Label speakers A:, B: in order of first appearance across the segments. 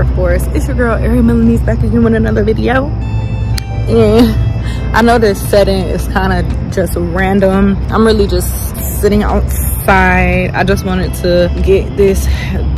A: Air Force. It's your girl Ari Melanie's back again with another video. And I know this setting is kind of just random. I'm really just sitting outside. I just wanted to get this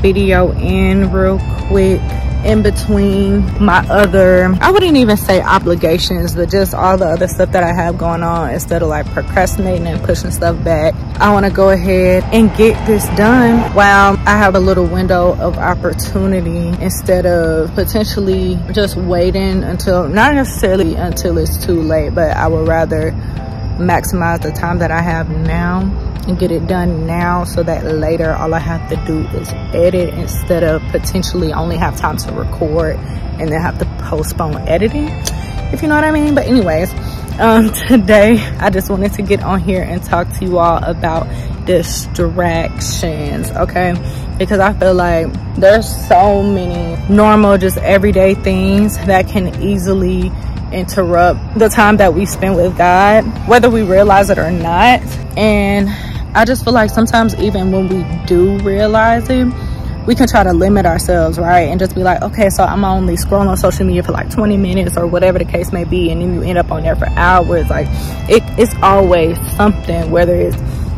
A: video in real quick in between my other, I wouldn't even say obligations, but just all the other stuff that I have going on. Instead of like procrastinating and pushing stuff back, I want to go ahead and get this done while I have a little window of opportunity, instead of potentially just waiting until, not necessarily until it's too late, but I would rather maximize the time that I have now and get it done now, so that later all I have to do is edit, instead of potentially only have time to record and then have to postpone editing, if you know what I mean. But anyways, today I just wanted to get on here and talk to you all about distractions, okay? Because I feel like there's so many normal, just everyday things that can easily interrupt the time that we spend with God, whether we realize it or not. And I just feel like sometimes even when we do realize it, we can try to limit ourselves, right? And just be like, okay, so I'm only scrolling on social media for like 20 minutes or whatever the case may be, and then you end up on there for hours. Like it's always something, whether it's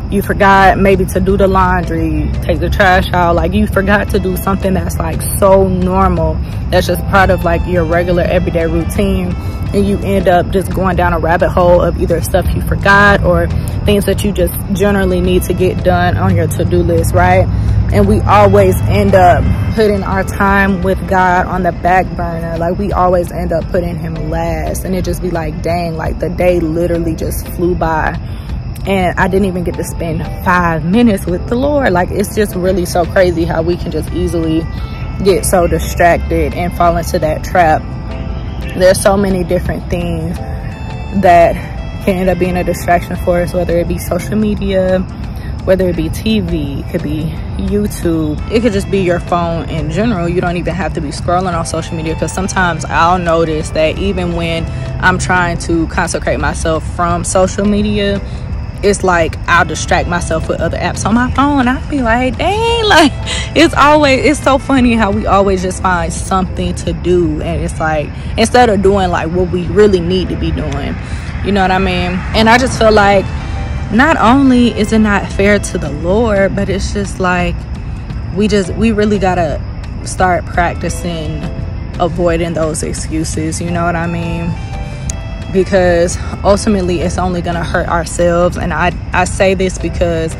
A: you forgot maybe to do the laundry, take the trash out, like you forgot to do something that's like so normal, that's just part of like your regular everyday routine, and you end up just going down a rabbit hole of either stuff you forgot or things that you just generally need to get done on your to-do list, right? And we always end up putting our time with God on the back burner. Like we always end up putting him last, and it just be like, dang, like the day literally just flew by and I didn't even get to spend 5 minutes with the Lord. Like it's just really so crazy how we can just easily get so distracted and fall into that trap. There's so many different things that can end up being a distraction for us, whether it be social media, whether it be TV, it could be YouTube, it could just be your phone in general. You don't even have to be scrolling on social media, because sometimes I'll notice that even when I'm trying to consecrate myself from social media, it's like I'll distract myself with other apps on my phone. I'll be like, dang, like it's so funny how we always just find something to do, and it's like instead of doing like what we really need to be doing, you know what I mean? And I just feel like not only is it not fair to the Lord, but it's just like we really gotta start practicing avoiding those excuses, you know what I mean? Because ultimately it's only gonna hurt ourselves. And I say this because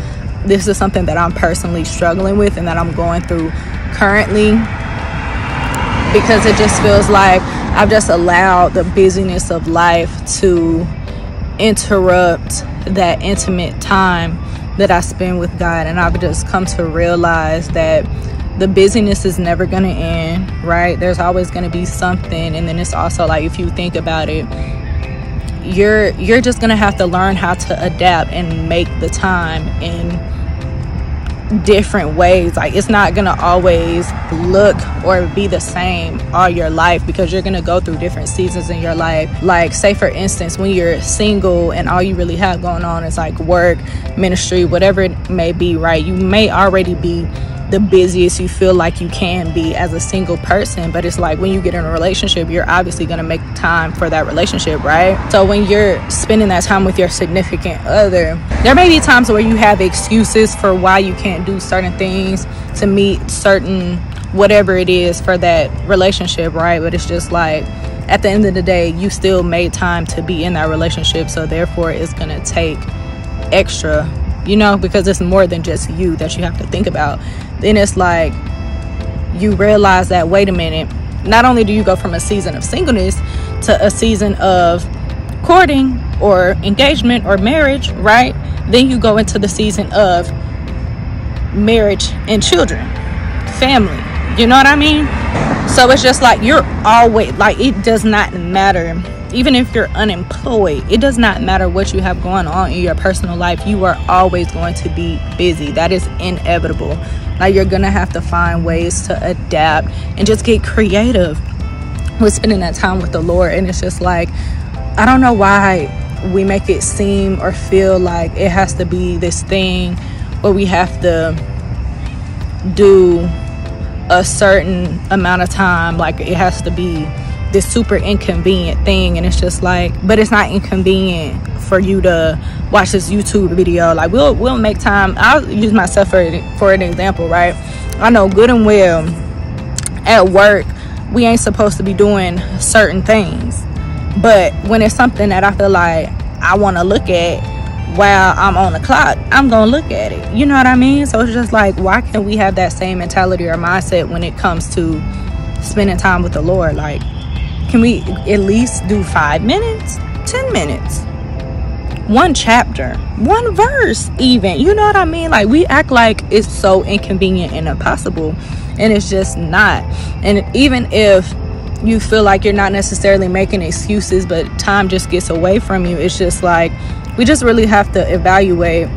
A: this is something that I'm personally struggling with and that I'm going through currently, because it just feels like I've just allowed the busyness of life to interrupt that intimate time that I spend with God. And I've just come to realize that the busyness is never going to end, right? There's always going to be something. And then it's also like, if you think about it, you're just going to have to learn how to adapt and make the time in different ways. Like it's not gonna always look or be the same all your life, because you're gonna go through different seasons in your life. Like say for instance, when you're single and all you really have going on is like work, ministry, whatever it may be, right? You may already be the busiest you feel like you can be as a single person, but it's like when you get in a relationship, you're obviously going to make time for that relationship, right? So when you're spending that time with your significant other, there may be times where you have excuses for why you can't do certain things to meet certain whatever it is for that relationship, right? But it's just like at the end of the day, you still made time to be in that relationship, so therefore it's going to take extra, you know, because it's more than just you that you have to think about. Then it's like you realize that, wait a minute, not only do you go from a season of singleness to a season of courting or engagement or marriage, right? Then you go into the season of marriage and children, family, you know what I mean? So it's just like you're always like, it does not matter. Even if you're unemployed, it does not matter what you have going on in your personal life. You are always going to be busy. That is inevitable. Like you're gonna have to find ways to adapt and just get creative with spending that time with the Lord. And it's just like, I don't know why we make it seem or feel like it has to be this thing where we have to do a certain amount of time. Like, it has to be this super inconvenient thing, and it's just like, but it's not inconvenient for you to watch this YouTube video. Like, we'll make time. I'll use myself for an example, right? I know good and well at work we ain't supposed to be doing certain things, but when it's something that I feel like I want to look at while I'm on the clock, I'm gonna look at it. You know what I mean? So it's just like, why can't we have that same mentality or mindset when it comes to spending time with the Lord? Like, can we at least do 5 minutes, 10 minutes, one chapter, one verse even? You know what I mean? Like, we act like it's so inconvenient and impossible, and it's just not. And even if you feel like you're not necessarily making excuses, but time just gets away from you, it's just like, we just really have to evaluate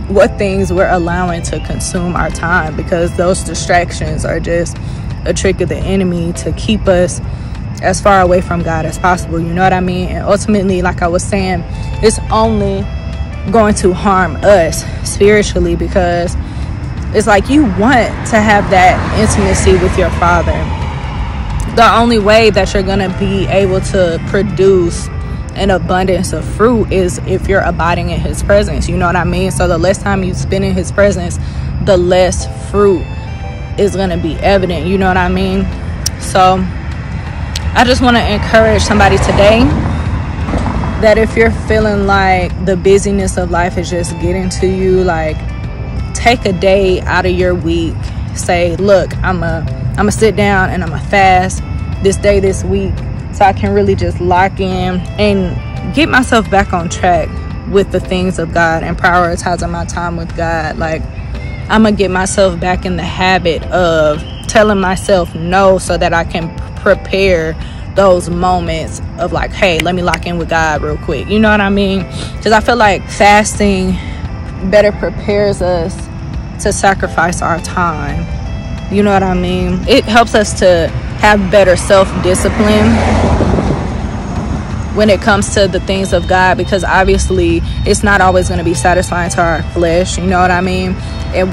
A: what things we're allowing to consume our time, because those distractions are just a trick of the enemy to keep us as far away from God as possible. You know what I mean? And ultimately, like I was saying, it's only going to harm us spiritually, because it's like, you want to have that intimacy with your Father. The only way that you're going to be able to produce an abundance of fruit is if you're abiding in his presence. You know what I mean? So the less time you spend in his presence, the less fruit is going to be evident. You know what I mean? So I just want to encourage somebody today that if you're feeling like the busyness of life is just getting to you, like, take a day out of your week. Say, look, I'm a sit down and I'm a fast this day this week, so I can really just lock in and get myself back on track with the things of God and prioritizing my time with God. Like, I'm gonna get myself back in the habit of telling myself no, so that I can prepare those moments of like, hey, let me lock in with God real quick. You know what I mean? Because I feel like fasting better prepares us to sacrifice our time. You know what I mean? It helps us to have better self-discipline when it comes to the things of God, because obviously it's not always going to be satisfying to our flesh. You know what I mean? And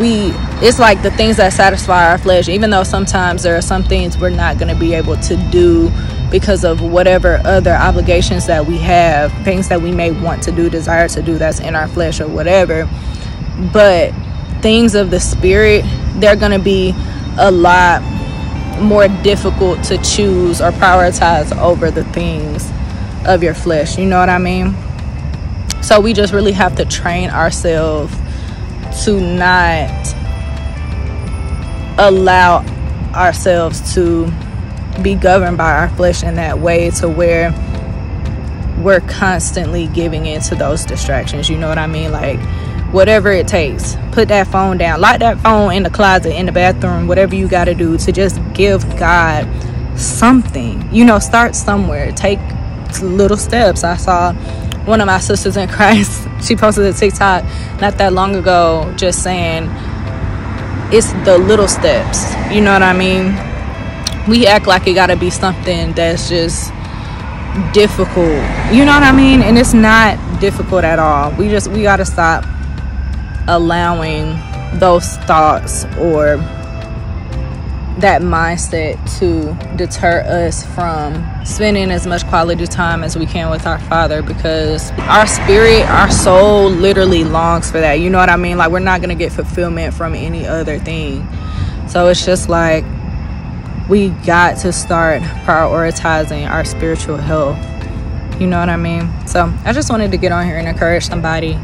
A: it's like the things that satisfy our flesh, even though sometimes there are some things we're not going to be able to do because of whatever other obligations that we have, things that we may want to do, desire to do, that's in our flesh or whatever. But things of the spirit, they're going to be a lot more difficult to choose or prioritize over the things of your flesh. You know what I mean? So we just really have to train ourselves to not allow ourselves to be governed by our flesh in that way, to where we're constantly giving into those distractions. You know what I mean? Like, whatever it takes, put that phone down, lock that phone in the closet, in the bathroom, whatever you got to do to just give God something. You know, start somewhere. Take little steps. I saw one of my sisters in Christ, she posted a TikTok not that long ago just saying it's the little steps. You know what I mean? We act like it got to be something that's just difficult. You know what I mean? And it's not difficult at all. We got to stop allowing those thoughts or that mindset to deter us from spending as much quality time as we can with our Father, because our spirit, our soul literally longs for that. You know what I mean? Like, we're not going to get fulfillment from any other thing. So it's just like, we got to start prioritizing our spiritual health. You know what I mean? So I just wanted to get on here and encourage somebody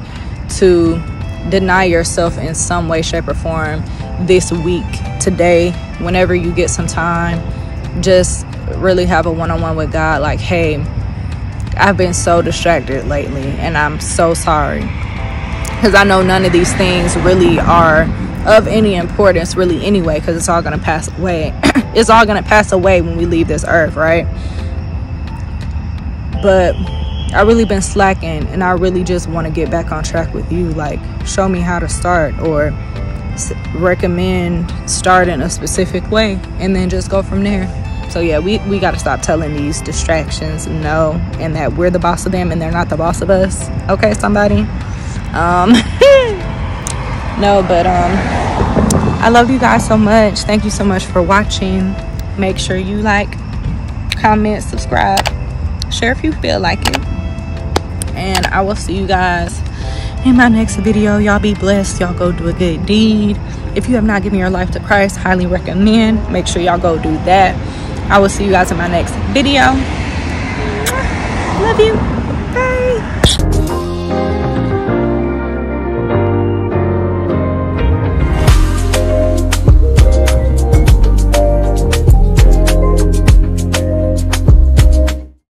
A: to deny yourself in some way, shape, or form this week, today, whenever you get some time. Just really have a one-on-one with God. Like, hey, I've been so distracted lately, and I'm so sorry, because I know none of these things really are of any importance really anyway, because it's all going to pass away. It's all going to pass away when we leave this earth, right? But I really been slacking, and I really just want to get back on track with you. Like, show me how to start, or recommend starting a specific way, and then just go from there. So yeah, we got to stop telling these distractions no, and that we're the boss of them and they're not the boss of us. Okay, somebody? No, but I love you guys so much. Thank you so much for watching. Make sure you like, comment, subscribe, share if you feel like it, and I will see you guys in my next video. Y'all be blessed. Y'all go do a good deed. If you have not given your life to Christ, highly recommend. Make sure y'all go do that. I will see you guys in my next video. Love you.